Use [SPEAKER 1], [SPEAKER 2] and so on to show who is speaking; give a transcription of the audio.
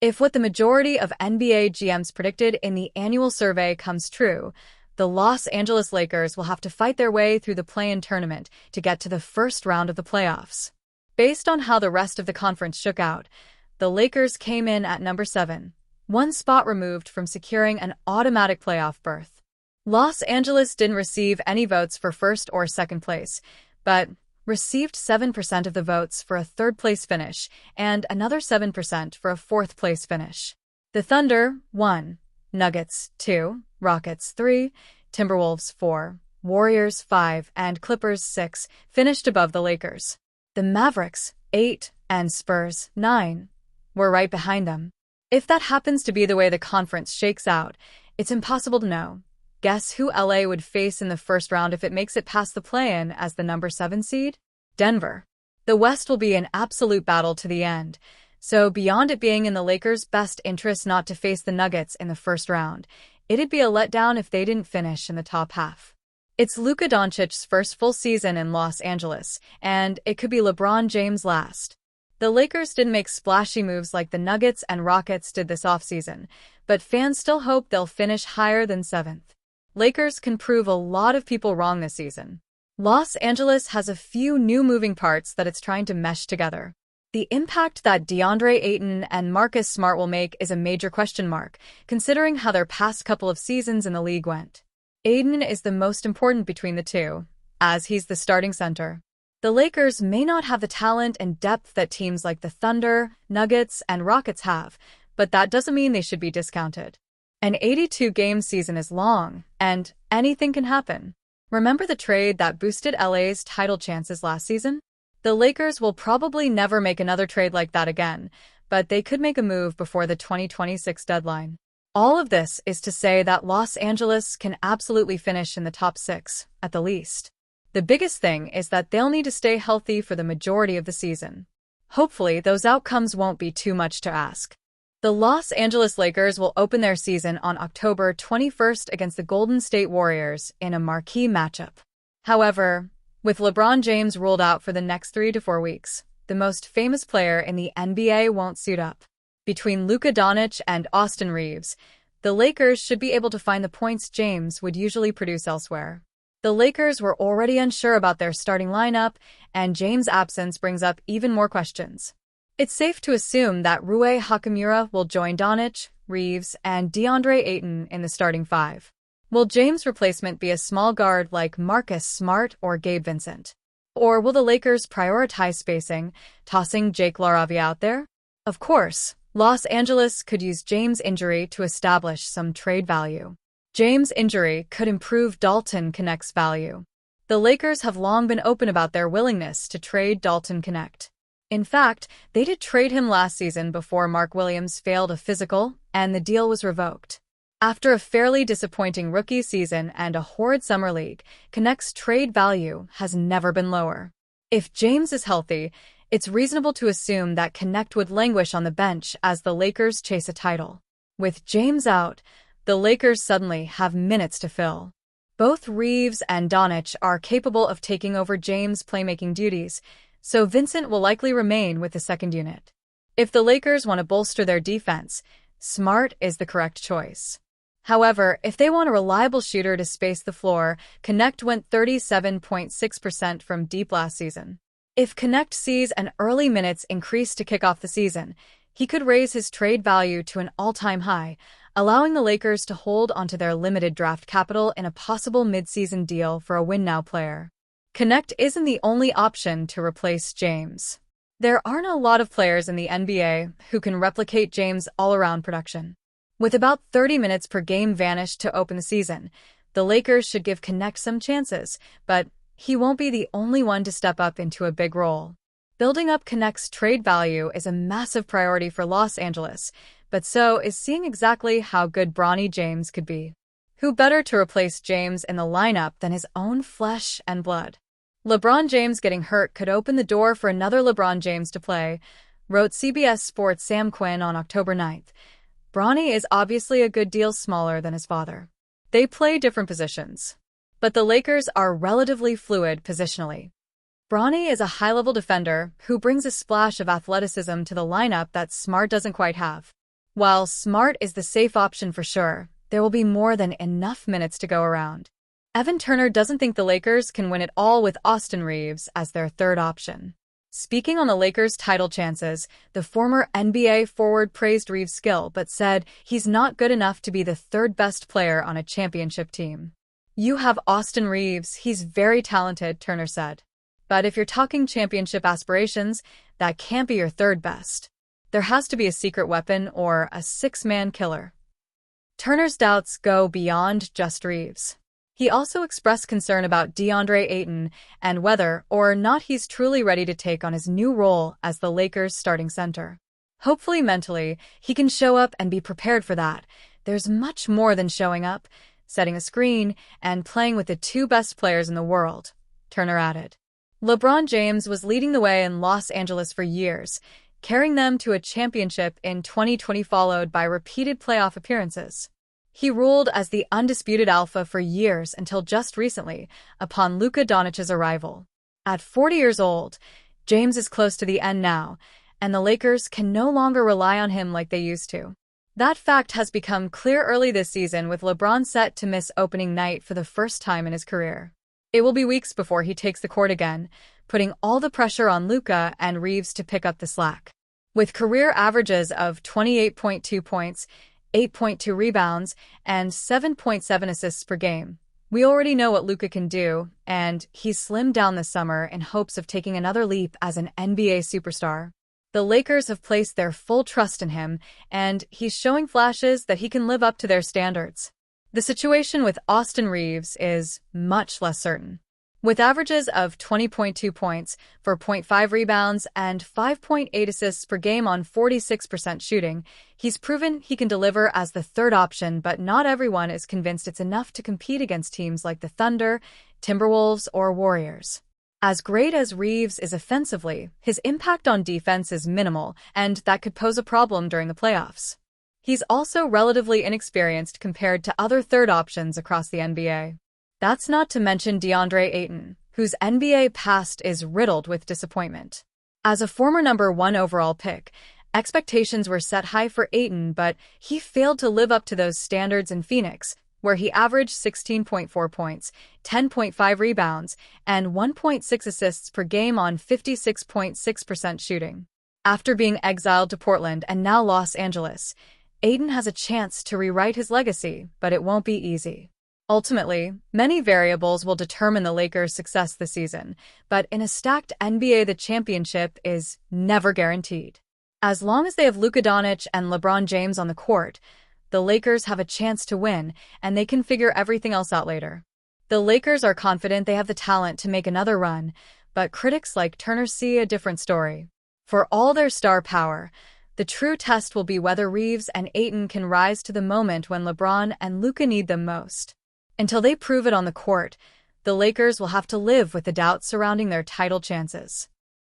[SPEAKER 1] If what the majority of NBA GMs predicted in the annual survey comes true, the Los Angeles Lakers will have to fight their way through the play-in tournament to get to the first round of the playoffs. Based on how the rest of the conference shook out, the Lakers came in at number 7, one spot removed from securing an automatic playoff berth. Los Angeles didn't receive any votes for first or second place, but received 7% of the votes for a third-place finish and another 7% for a fourth-place finish. The Thunder, 1, Nuggets, 2, Rockets, 3, Timberwolves, 4, Warriors, 5, and Clippers, 6, finished above the Lakers. The Mavericks, 8, and Spurs, 9, were right behind them. If that happens to be the way the conference shakes out, it's impossible to know. Guess who LA would face in the first round if it makes it past the play-in as the number 7 seed? Denver. The West will be an absolute battle to the end, so beyond it being in the Lakers' best interest not to face the Nuggets in the first round, it'd be a letdown if they didn't finish in the top half. It's Luka Doncic's first full season in Los Angeles, and it could be LeBron James' last. The Lakers didn't make splashy moves like the Nuggets and Rockets did this offseason, but fans still hope they'll finish higher than 7th. Lakers can prove a lot of people wrong this season. Los Angeles has a few new moving parts that it's trying to mesh together. The impact that DeAndre Ayton and Marcus Smart will make is a major question mark, considering how their past couple of seasons in the league went. Ayton is the most important between the two, as he's the starting center. The Lakers may not have the talent and depth that teams like the Thunder, Nuggets, and Rockets have, but that doesn't mean they should be discounted. An 82-game season is long, and anything can happen. Remember the trade that boosted LA's title chances last season? The Lakers will probably never make another trade like that again, but they could make a move before the 2026 deadline. All of this is to say that Los Angeles can absolutely finish in the top 6, at the least. The biggest thing is that they'll need to stay healthy for the majority of the season. Hopefully, those outcomes won't be too much to ask. The Los Angeles Lakers will open their season on October 21st against the Golden State Warriors in a marquee matchup. However, with LeBron James ruled out for the next 3 to 4 weeks, the most famous player in the NBA won't suit up. Between Luka Doncic and Austin Reeves, the Lakers should be able to find the points James would usually produce elsewhere. The Lakers were already unsure about their starting lineup, and James' absence brings up even more questions. It's safe to assume that Rui Hachimura will join Doncic, Reeves, and DeAndre Ayton in the starting 5. Will James' replacement be a small guard like Marcus Smart or Gabe Vincent? Or will the Lakers prioritize spacing, tossing Jake LaRavia out there? Of course, Los Angeles could use James' injury to establish some trade value. James' injury could improve Dalton Connect's value. The Lakers have long been open about their willingness to trade Dalton Connect. In fact, they did trade him last season before Mark Williams failed a physical, and the deal was revoked. After a fairly disappointing rookie season and a horrid summer league, Connect's trade value has never been lower. If James is healthy, it's reasonable to assume that Connect would languish on the bench as the Lakers chase a title. With James out, the Lakers suddenly have minutes to fill. Both Reeves and Doncic are capable of taking over James' playmaking duties, so Vincent will likely remain with the second unit. If the Lakers want to bolster their defense, Smart is the correct choice. However, if they want a reliable shooter to space the floor, Connect went 37.6% from deep last season. If Connect sees an early minutes increase to kick off the season, he could raise his trade value to an all-time high, allowing the Lakers to hold onto their limited draft capital in a possible mid-season deal for a win-now player. Connect isn't the only option to replace James. There aren't a lot of players in the NBA who can replicate James' all-around production. With about 30 minutes per game vanished to open the season, the Lakers should give Connect some chances, but he won't be the only one to step up into a big role. Building up Connect's trade value is a massive priority for Los Angeles, but so is seeing exactly how good Bronny James could be. Who better to replace James in the lineup than his own flesh and blood? LeBron James getting hurt could open the door for another LeBron James to play, wrote CBS Sports' Sam Quinn on October 9th. Bronny is obviously a good deal smaller than his father. They play different positions, but the Lakers are relatively fluid positionally. Bronny is a high-level defender who brings a splash of athleticism to the lineup that Smart doesn't quite have. While Smart is the safe option for sure, there will be more than enough minutes to go around. Evan Turner doesn't think the Lakers can win it all with Austin Reaves as their third option. Speaking on the Lakers' title chances, the former NBA forward praised Reaves' skill but said he's not good enough to be the third-best player on a championship team. "You have Austin Reaves, he's very talented," Turner said. "But if you're talking championship aspirations, that can't be your third best. There has to be a secret weapon or a six-man killer." Turner's doubts go beyond just Reaves. He also expressed concern about DeAndre Ayton and whether or not he's truly ready to take on his new role as the Lakers' starting center. "Hopefully mentally, he can show up and be prepared for that. There's much more than showing up, setting a screen, and playing with the two best players in the world," Turner added. LeBron James was leading the way in Los Angeles for years, carrying them to a championship in 2020 followed by repeated playoff appearances. He ruled as the undisputed alpha for years until just recently, upon Luka Doncic's arrival. At 40 years old, James is close to the end now, and the Lakers can no longer rely on him like they used to. That fact has become clear early this season with LeBron set to miss opening night for the first time in his career. It will be weeks before he takes the court again, putting all the pressure on Luka and Reaves to pick up the slack. With career averages of 28.2 points, 8.2 rebounds, and 7.7 assists per game, we already know what Luka can do, and he's slimmed down this summer in hopes of taking another leap as an NBA superstar. The Lakers have placed their full trust in him, and he's showing flashes that he can live up to their standards. The situation with Austin Reaves is much less certain. With averages of 20.2 points, 4.5 rebounds, and 5.8 assists per game on 46% shooting, he's proven he can deliver as the third option, but not everyone is convinced it's enough to compete against teams like the Thunder, Timberwolves, or Warriors. As great as Reaves is offensively, his impact on defense is minimal, and that could pose a problem during the playoffs. He's also relatively inexperienced compared to other third options across the NBA. That's not to mention DeAndre Ayton, whose NBA past is riddled with disappointment. As a former number 1 overall pick, expectations were set high for Ayton, but he failed to live up to those standards in Phoenix, where he averaged 16.4 points, 10.5 rebounds, and 1.6 assists per game on 56.6% shooting. After being exiled to Portland and now Los Angeles, Ayton has a chance to rewrite his legacy, but it won't be easy. Ultimately, many variables will determine the Lakers' success this season, but in a stacked NBA, the championship is never guaranteed. As long as they have Luka Doncic and LeBron James on the court, the Lakers have a chance to win, and they can figure everything else out later. The Lakers are confident they have the talent to make another run, but critics like Turner see a different story. For all their star power, the true test will be whether Reaves and Ayton can rise to the moment when LeBron and Luka need them most. Until they prove it on the court, the Lakers will have to live with the doubts surrounding their title chances.